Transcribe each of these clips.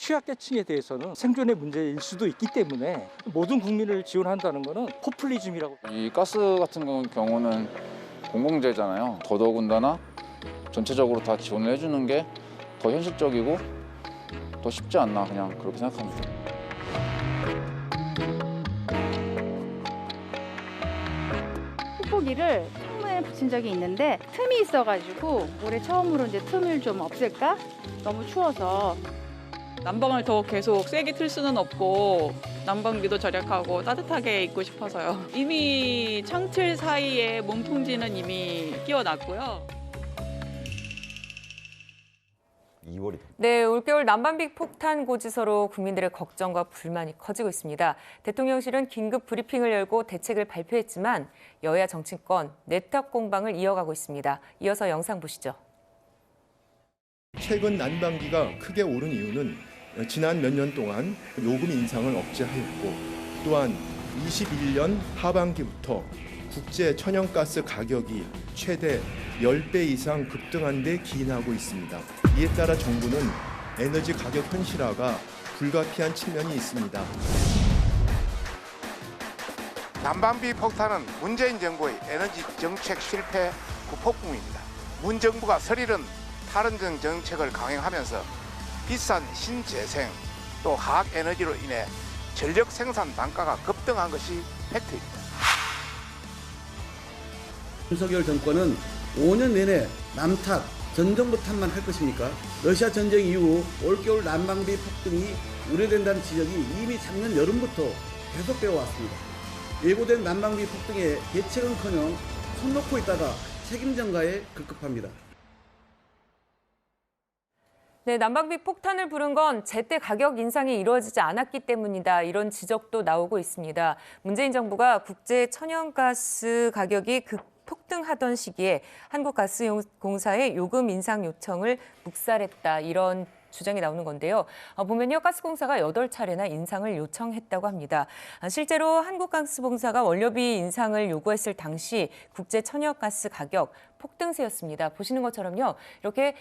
취약계층에 대해서는 생존의 문제일 수도 있기 때문에 모든 국민을 지원한다는 것은 포퓰리즘이라고. 이 가스 같은 경우는 공공재잖아요. 더더군다나 전체적으로 다 지원을 해주는 게 더 현실적이고 더 쉽지 않나 그냥 그렇게 생각합니다. 뽁뽁이를 창문에 붙인 적이 있는데 틈이 있어가지고 올해 처음으로 이제 틈을 좀 없앨까? 너무 추워서. 난방을 더 계속 세게 틀 수는 없고 난방비도 절약하고 따뜻하게 입고 싶어서요. 이미 창틀 사이에 몸통지는 이미 끼워놨고요. 2월이 네, 올겨울 난방비 폭탄 고지서로 국민들의 걱정과 불만이 커지고 있습니다. 대통령실은 긴급 브리핑을 열고 대책을 발표했지만 여야 정치권 내탁 공방을 이어가고 있습니다. 이어서 영상 보시죠. 최근 난방비가 크게 오른 이유는 지난 몇 년 동안 요금 인상을 억제하였고 또한 21년 하반기부터 국제 천연가스 가격이 최대 10배 이상 급등한 데 기인하고 있습니다. 이에 따라 정부는 에너지 가격 현실화가 불가피한 측면이 있습니다. 난방비 폭탄은 문재인 정부의 에너지 정책 실패 후폭풍입니다. 문 정부가 설일은 탈원전 정책을 강행하면서 비싼 신재생 또 화학에너지로 인해 전력 생산 단가가 급등한 것이 팩트입니다. 윤석열 정권은 5년 내내 남탓, 전 정부 탓만 할 것입니까? 러시아 전쟁 이후 올겨울 난방비 폭등이 우려된다는 지적이 이미 작년 여름부터 계속되어 왔습니다. 예고된 난방비 폭등에 대책은커녕 손 놓고 있다가 책임 전가에 급급합니다. 네, 난방비 폭탄을 부른 건 제때 가격 인상이 이루어지지 않았기 때문이다. 이런 지적도 나오고 있습니다. 문재인 정부가 국제 천연가스 가격이 폭등하던 시기에 한국가스공사의 요금 인상 요청을 묵살했다. 이런 주장이 나오는 건데요. 보면요, 가스공사가 8차례나 인상을 요청했다고 합니다. 실제로 한국가스공사가 원료비 인상을 요구했을 당시 국제 천연가스 가격 폭등세였습니다. 보시는 것처럼요, 이렇게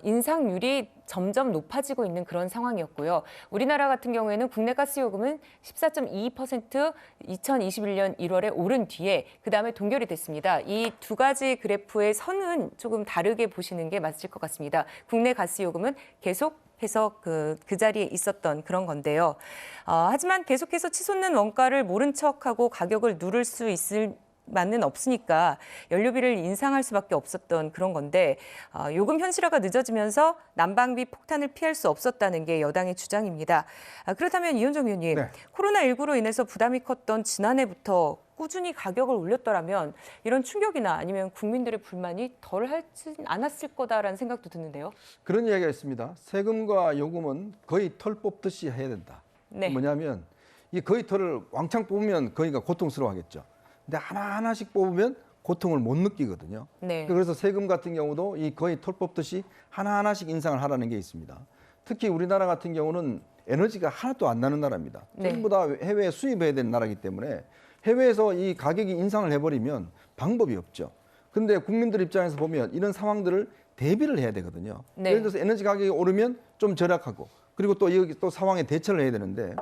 인상률이 점점 높아지고 있는 그런 상황이었고요. 우리나라 같은 경우에는 국내 가스 요금은 14.22% 2021년 1월에 오른 뒤에 그다음에 동결이 됐습니다. 이 두 가지 그래프의 선은 조금 다르게 보시는 게 맞을 것 같습니다. 국내 가스 요금은 계속해서 그 자리에 있었던 그런 건데요. 하지만 계속해서 치솟는 원가를 모른 척하고 가격을 누를 수 있을 만은 없으니까 연료비를 인상할 수밖에 없었던 그런 건데 요금 현실화가 늦어지면서 난방비 폭탄을 피할 수 없었다는 게 여당의 주장입니다. 그렇다면 이현정 의원님, 네. 코로나19로 인해서 부담이 컸던 지난해부터 꾸준히 가격을 올렸더라면 이런 충격이나 아니면 국민들의 불만이 덜하지 않았을 거다라는 생각도 드는데요. 그런 이야기가 있습니다. 세금과 요금은 거의 털 뽑듯이 해야 된다. 네. 뭐냐면 이 거의 털을 왕창 뽑으면 거의가 고통스러워하겠죠. 근데 하나하나씩 뽑으면 고통을 못 느끼거든요. 네. 그래서 세금 같은 경우도 이 거의 털 뽑듯이 하나하나씩 인상을 하라는 게 있습니다. 특히 우리나라 같은 경우는 에너지가 하나도 안 나는 나라입니다. 네. 전부 다 해외에 수입해야 되는 나라이기 때문에 해외에서 이 가격이 인상을 해버리면 방법이 없죠. 근데 국민들 입장에서 보면 이런 상황들을 대비를 해야 되거든요. 네. 예를 들어서 에너지 가격이 오르면 좀 절약하고 그리고 또 여기 또 상황에 대처를 해야 되는데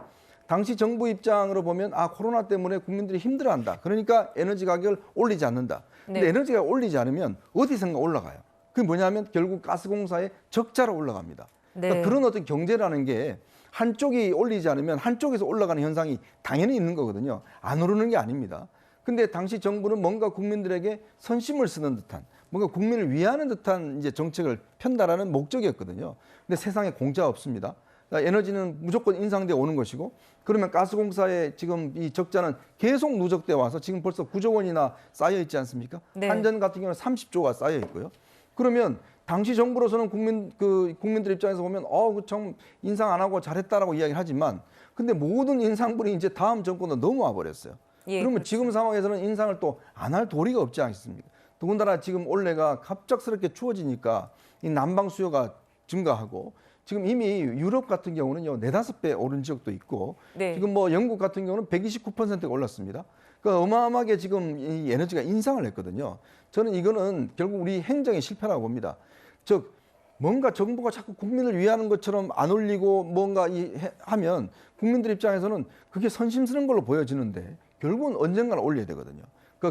당시 정부 입장으로 보면 코로나 때문에 국민들이 힘들어한다. 그러니까 에너지 가격을 올리지 않는다. 근데 네. 에너지가 올리지 않으면 어디선가 올라가요. 그게 뭐냐면 결국 가스공사의 적자로 올라갑니다. 네. 그러니까 그런 어떤 경제라는 게 한쪽이 올리지 않으면 한쪽에서 올라가는 현상이 당연히 있는 거거든요. 안 오르는 게 아닙니다. 근데 당시 정부는 뭔가 국민들에게 선심을 쓰는 듯한 뭔가 국민을 위하는 듯한 이제 정책을 편다라는 목적이었거든요. 근데 세상에 공짜 없습니다. 그러니까 에너지는 무조건 인상돼 오는 것이고 그러면 가스공사의 지금 이 적자는 계속 누적돼 와서 지금 벌써 9조 원이나 쌓여 있지 않습니까? 네. 한전 같은 경우는 30조가 쌓여 있고요. 그러면 당시 정부로서는 국민들 입장에서 보면 참 인상 안 하고 잘했다라고 이야기를 하지만 근데 모든 인상분이 이제 다음 정권으로 넘어와 버렸어요. 예, 그러면 그렇죠. 지금 상황에서는 인상을 또 안 할 도리가 없지 않습니까? 더군다나 지금 올해가 갑작스럽게 추워지니까 이 난방 수요가 증가하고 지금 이미 유럽 같은 경우는요 4-5배 오른 지역도 있고 네. 지금 뭐 영국 같은 경우는 129%가 올랐습니다. 그러니까 어마어마하게 지금 이 에너지가 인상을 했거든요. 저는 이거는 결국 우리 행정의 실패라고 봅니다. 즉 뭔가 정부가 자꾸 국민을 위하는 것처럼 안 올리고 뭔가 하면 국민들 입장에서는 그게 선심스러운 걸로 보여지는데 결국은 언젠가는 올려야 되거든요.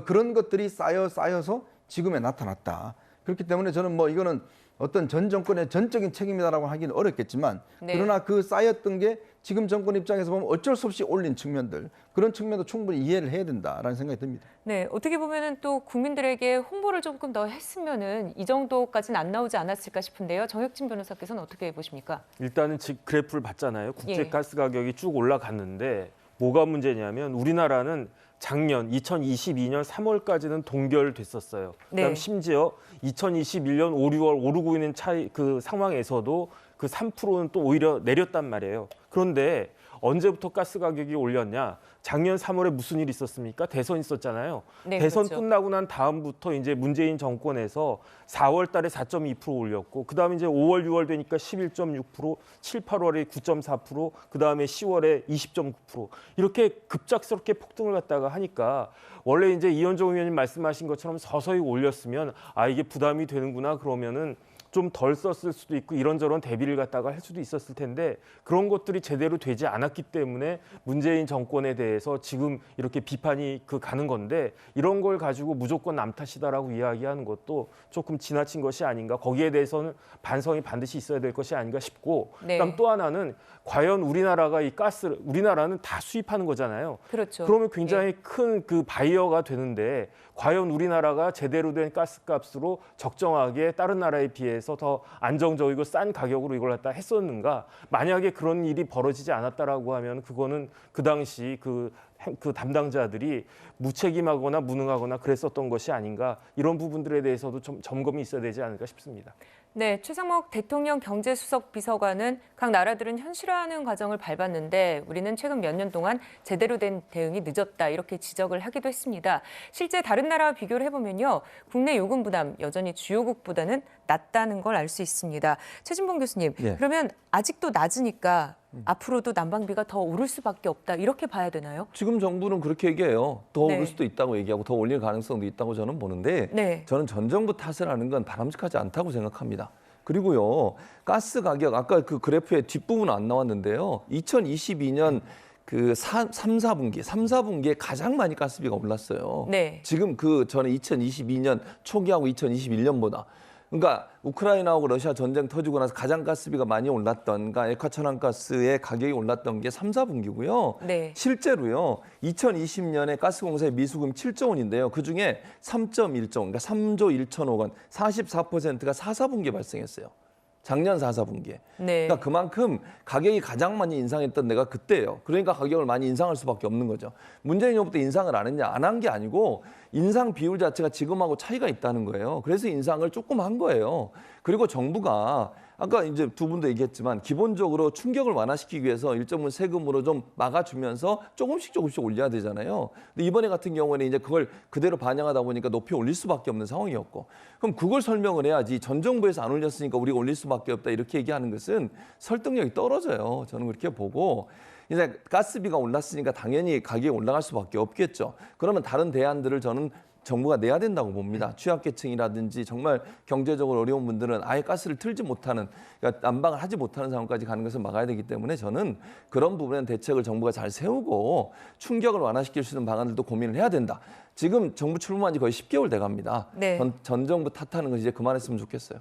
그런 것들이 쌓여서 지금에 나타났다. 그렇기 때문에 저는 뭐 이거는 어떤 전 정권의 전적인 책임이다라고 하기는 어렵겠지만 네. 그러나 그 쌓였던 게 지금 정권 입장에서 보면 어쩔 수 없이 올린 측면들 그런 측면도 충분히 이해를 해야 된다라는 생각이 듭니다. 네, 어떻게 보면은 또 국민들에게 홍보를 조금 더 했으면은 이 정도까지는 안 나오지 않았을까 싶은데요. 정혁진 변호사께서는 어떻게 보십니까? 일단은 지금 그래프를 봤잖아요. 국제 예. 가스 가격이 쭉 올라갔는데 뭐가 문제냐면 우리나라는 작년 2022년 3월까지는 동결됐었어요. 그다음 네. 심지어 2021년 5, 6월 오르고 있는 그 상황에서도 그 3%는 또 오히려 내렸단 말이에요. 그런데 언제부터 가스 가격이 올렸냐? 작년 3월에 무슨 일이 있었습니까? 대선 있었잖아요. 네, 대선 그렇죠. 끝나고 난 다음부터 이제 문재인 정권에서 4월 달에 4.2% 올렸고 그다음에 이제 5월, 6월 되니까 11.6%, 7, 8월에 9.4%, 그다음에 10월에 20.9% 이렇게 급작스럽게 폭등을 갖다가 하니까 원래 이제 이현정 의원님 말씀하신 것처럼 서서히 올렸으면 아 이게 부담이 되는구나 그러면은 좀 덜 썼을 수도 있고 이런저런 대비를 갖다가 할 수도 있었을 텐데 그런 것들이 제대로 되지 않았기 때문에 문재인 정권에 대해서 지금 이렇게 비판이 가는 건데 이런 걸 가지고 무조건 남 탓이다라고 이야기하는 것도 조금 지나친 것이 아닌가 거기에 대해서는 반성이 반드시 있어야 될 것이 아닌가 싶고 네. 그다음 또 하나는 과연 우리나라가 이 가스를 우리나라는 다 수입하는 거잖아요. 그렇죠. 그러면 굉장히 큰 그 바이어가 되는데 과연 우리나라가 제대로 된 가스값으로 적정하게 다른 나라에 비해서 더 안정적이고 싼 가격으로 이걸 갖다 했었는가? 만약에 그런 일이 벌어지지 않았다라고 하면 그거는 그 당시 그 담당자들이 무책임하거나 무능하거나 그랬었던 것이 아닌가 이런 부분들에 대해서도 좀 점검이 있어야 되지 않을까 싶습니다. 네, 최상목 대통령 경제수석 비서관은 각 나라들은 현실화하는 과정을 밟았는데 우리는 최근 몇 년 동안 제대로 된 대응이 늦었다 이렇게 지적을 하기도 했습니다. 실제 다른 나라와 비교를 해보면요. 국내 요금 부담 여전히 주요국보다는 낮다는 걸 알 수 있습니다. 최진봉 교수님, 예. 그러면 아직도 낮으니까 앞으로도 난방비가 더 오를 수밖에 없다 이렇게 봐야 되나요? 지금 정부는 그렇게 얘기해요. 더 네. 오를 수도 있다고 얘기하고 더 올릴 가능성도 있다고 저는 보는데 네. 저는 전 정부 탓을 하는 건 바람직하지 않다고 생각합니다. 그리고요. 가스 가격 아까 그 그래프의 뒷부분은 안 나왔는데요. 2022년 그 3, 4분기에 가장 많이 가스비가 올랐어요. 네. 지금 저는 2022년 초기하고 2021년보다 그러니까 우크라이나하고 러시아 전쟁 터지고 나서 가장 가스비가 많이 올랐던 그러니까 액화천연가스의 가격이 올랐던 게 3, 4분기고요. 네. 실제로요. 2020년에 가스공사의 미수금 7조 원인데요. 그중에 3.1조 원, 그러니까 3조 1천억 원, 44%가 4, 4분기에 발생했어요. 작년 4, 4분기에. 네. 그러니까 그만큼 가격이 가장 많이 인상했던 데가 그때예요. 그러니까 가격을 많이 인상할 수밖에 없는 거죠. 문재인 정부 때 인상을 안 했냐? 안 한 게 아니고 인상 비율 자체가 지금하고 차이가 있다는 거예요. 그래서 인상을 조금 한 거예요. 그리고 정부가 아까 이제 두 분도 얘기했지만 기본적으로 충격을 완화시키기 위해서 일정 부분 세금으로 좀 막아주면서 조금씩 올려야 되잖아요. 근데 이번에 같은 경우는 이제 그걸 그대로 반영하다 보니까 높이 올릴 수밖에 없는 상황이었고 그럼 그걸 설명을 해야지 전 정부에서 안 올렸으니까 우리가 올릴 수밖에 없다 이렇게 얘기하는 것은 설득력이 떨어져요. 저는 그렇게 보고 이제 가스비가 올랐으니까 당연히 가격이 올라갈 수밖에 없겠죠. 그러면 다른 대안들을 저는 정부가 내야 된다고 봅니다. 취약계층이라든지 정말 경제적으로 어려운 분들은 아예 가스를 틀지 못하는 그러니까 난방을 하지 못하는 상황까지 가는 것을 막아야 되기 때문에 저는 그런 부분에 대책을 정부가 잘 세우고 충격을 완화시킬 수 있는 방안들도 고민을 해야 된다. 지금 정부 출범한 지 거의 10개월 돼갑니다. 네. 전 정부 탓하는 건 이제 그만했으면 좋겠어요.